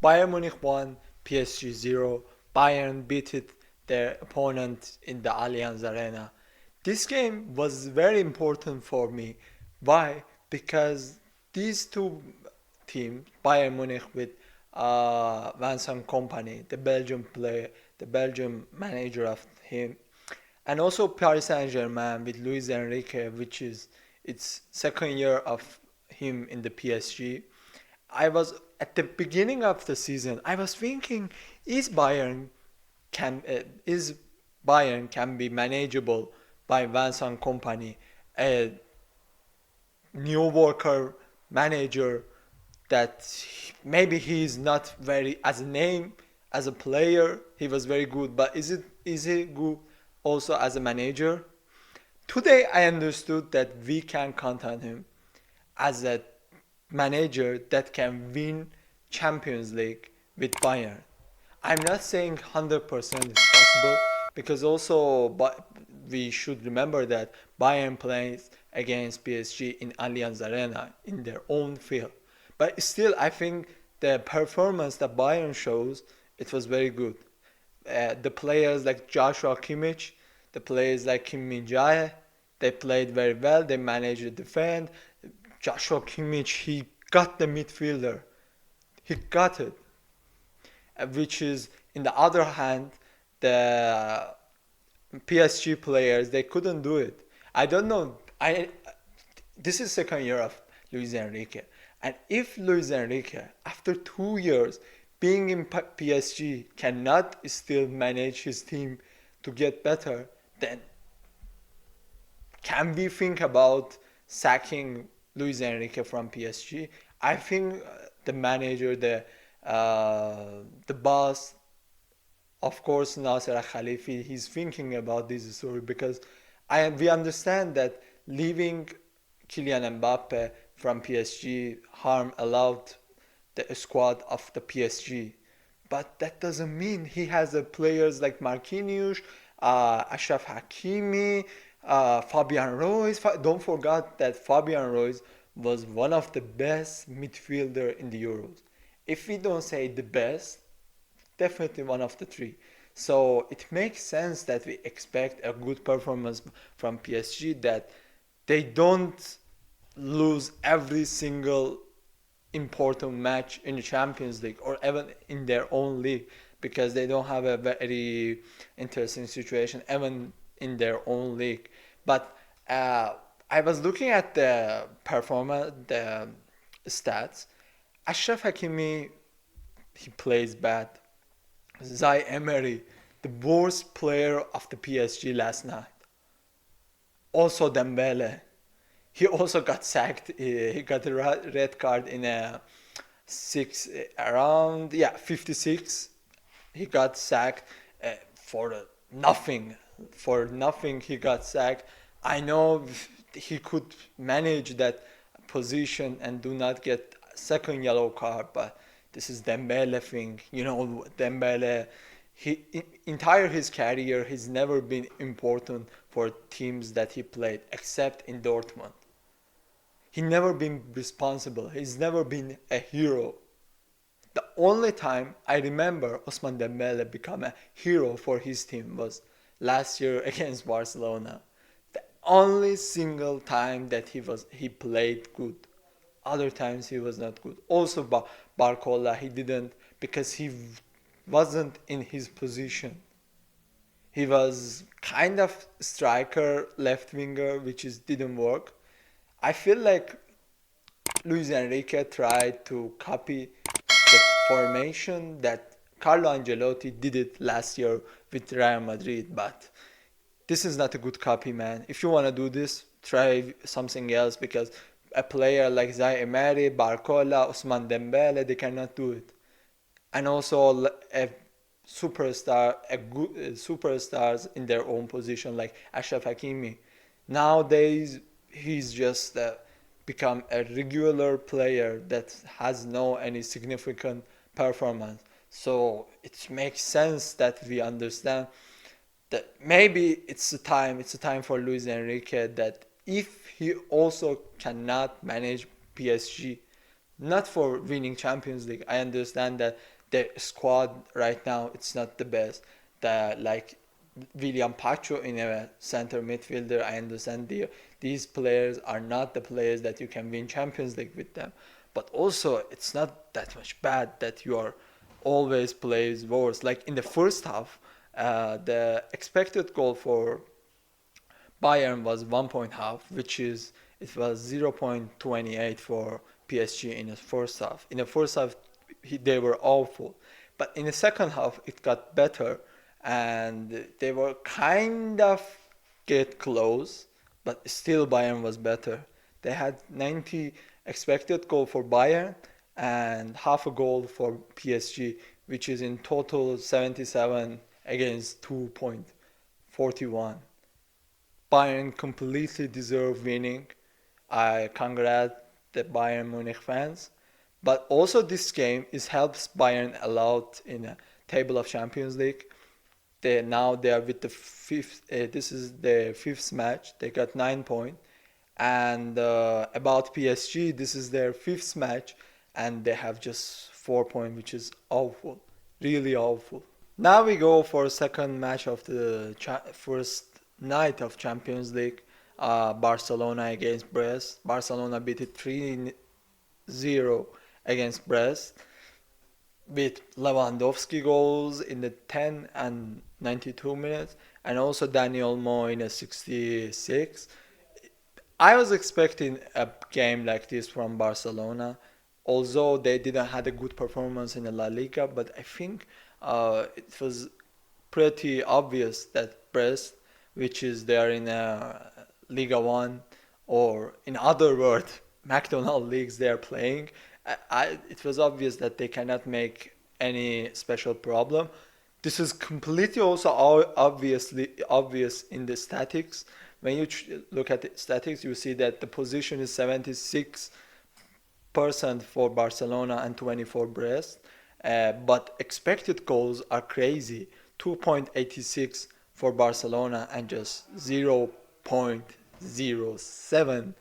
Bayern Munich won, PSG 0. Bayern beat their opponent in the Allianz Arena. This game was very important for me. Why? Because these two teams, Bayern Munich with Vincent Kompany, the Belgian player, the Belgian manager of him, and also Paris Saint-Germain with Luis Enrique, which is its second year of him in the PSG. I was at the beginning of the season. I was thinking, is is Bayern can be manageable by Vincent Company, a new worker manager that maybe he is not very as a name as a player. He was very good, but is he good also as a manager? Today I understood that we can count on him as a manager that can win Champions League with Bayern. I'm not saying 100% it's possible because also we should remember that Bayern plays against PSG in Allianz Arena in their own field. But still, I think the performance that Bayern shows, it was very good. The players like Joshua Kimmich, the players like Kim Min-jae, they played very well. They managed to defend. Joshua Kimmich, he got the midfielder. He got it. Which is, in the other hand, the PSG players, they couldn't do it. I don't know. This is second year of Luis Enrique. And if Luis Enrique, after 2 years being in PSG, cannot still manage his team to get better, then can we think about sacking Luis Enrique from PSG? I think the manager, the boss, of course, Nasser Khalifi, he's thinking about this story because we understand that leaving Kylian Mbappe from PSG harm allowed the squad of the PSG. But that doesn't mean he has players like Marquinhos, Ashraf Hakimi, Fabian Ruiz. Don't forget that Fabian Ruiz was one of the best midfielder in the Euros. If we don't say the best, definitely one of the three. So it makes sense that we expect a good performance from PSG, that they don't lose every single important match in the Champions League or even in their own league, because they don't have a very interesting situation even in their own league. But I was looking at the performance, the stats. Ashraf Hakimi, he plays bad. Zai Emery, the worst player of the PSG last night. Also Dembele, he also got sacked. He got a red card in a six around 56. He got sacked for nothing. For nothing, he got sacked. I know he could manage that position and do not get second yellow card, but this is Dembele thing. You know, Dembele, entire his career, he's never been important for teams that he played, except in Dortmund. He never been responsible. He's never been a hero. The only time I remember Osman Dembele become a hero for his team was last year against Barcelona. The only single time that he played good. Other times he was not good. Also Barcola, he didn't, because he wasn't in his position. He was kind of striker, left winger, which is didn't work. I feel like Luis Enrique tried to copy the formation that Carlo Ancelotti did it last year with Real Madrid, but this is not a good copy, man. If you want to do this, try something else, because a player like Zay Emery, Barcola, Ousmane Dembele, they cannot do it. And also a a good superstars in their own position like Ashraf Hakimi. Nowadays, he's just become a regular player that has no any significant performance. So it makes sense that we understand that maybe it's a time for Luis Enrique, that if he also cannot manage PSG, not for winning Champions League. I understand that their squad right now it's not the best. That like William Pacho in a center midfielder, I understand these players are not the players that you can win Champions League with them. But also, it's not that much bad that you are always plays worse. Like in the first half, the expected goal for Bayern was 1.5, which is it was 0.28 for PSG in the first half. In the first half, they were awful, but in the second half, it got better, and they were kind of get close, but still Bayern was better. They had 90 expected goal for Bayern and half a goal for PSG, which is in total 77 against 2.41. Bayern completely deserve winning. I congratulate the Bayern Munich fans. But also this game is helps Bayern a lot in a table of Champions League. They are with the fifth. This is the fifth match. They got 9 points. And about PSG, this is their fifth match, and they have just 4 points, which is awful, really awful. Now we go for second match of the first night of Champions League. Barcelona against Brest. Barcelona beat it 3-0 against Brest with Lewandowski goals in the 10 and 92 minutes, and also Daniel Mo in the 66. I was expecting a game like this from Barcelona, although they didn't had a good performance in the La Liga, but I think it was pretty obvious that Brest, which is there in Liga 1, or in other words, McDonald leagues they are playing, it was obvious that they cannot make any special problem. This is completely also obviously obvious in the statics. When you look at the statics, you see that the position is 76% for Barcelona and 24 Brest. But expected goals are crazy. 2.86 for Barcelona and just 0.07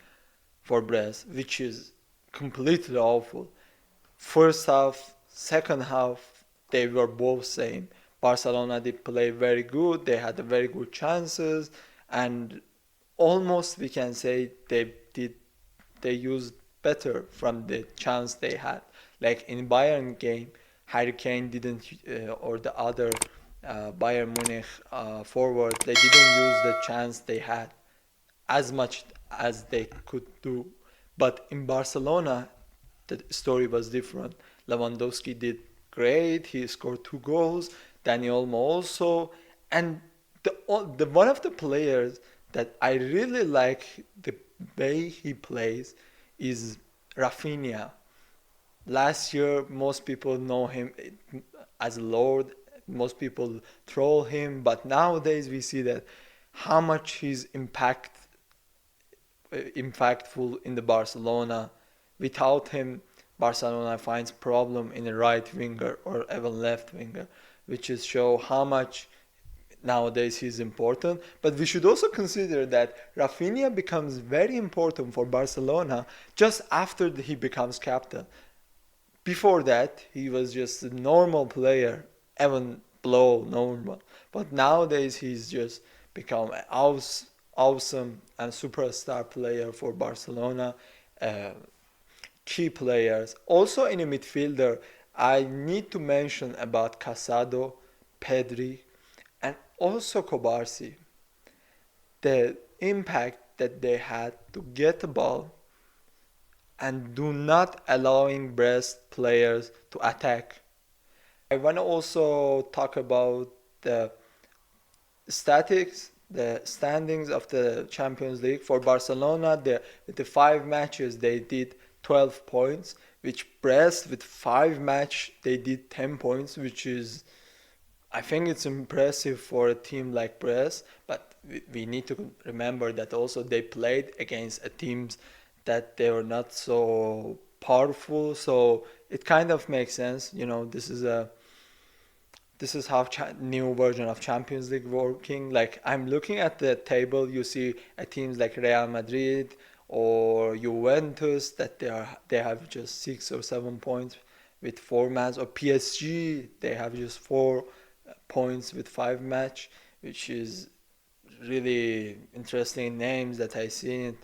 for Brest, which is completely awful. First half, second half, they were both same. Barcelona did play very good. They had very good chances, and almost we can say they used better from the chance they had. Like in Bayern game, Harry Kane didn't, or the other Bayern Munich forward, they didn't use the chance they had as much as they could do. But in Barcelona, the story was different. Lewandowski did great. He scored 2 goals. Daniel Olmo also, and the one of the players that I really like the way he plays is Rafinha. Last year, most people know him as a Lord. Most people troll him, but nowadays we see that how much he's impactful in the Barcelona. Without him, Barcelona finds problem in the right winger or even left winger, which is show how much nowadays he's important. But we should also consider that Rafinha becomes very important for Barcelona just after he becomes captain. Before that, he was just a normal player, even below normal. But nowadays, he's just become an awesome and superstar player for Barcelona. Uh, Key players. Also in a midfielder, I need to mention about Casado, Pedri, and also Kobarsi. The impact that they had to get the ball and do not allowing Brest players to attack. I want to also talk about the statics, the standings of the Champions League. For Barcelona, with the 5 matches they did 12 points, which Brest with 5 match they did 10 points, which is I think it's impressive for a team like Brest, but we need to remember that also they played against a teams that they were not so powerful, so it kind of makes sense. This is how new version of Champions League working. Like I'm looking at the table, you see teams like Real Madrid or Juventus that they have just 6 or 7 points with 4 match, or PSG they have just 4 points with 5 match, which is really interesting names that I seen.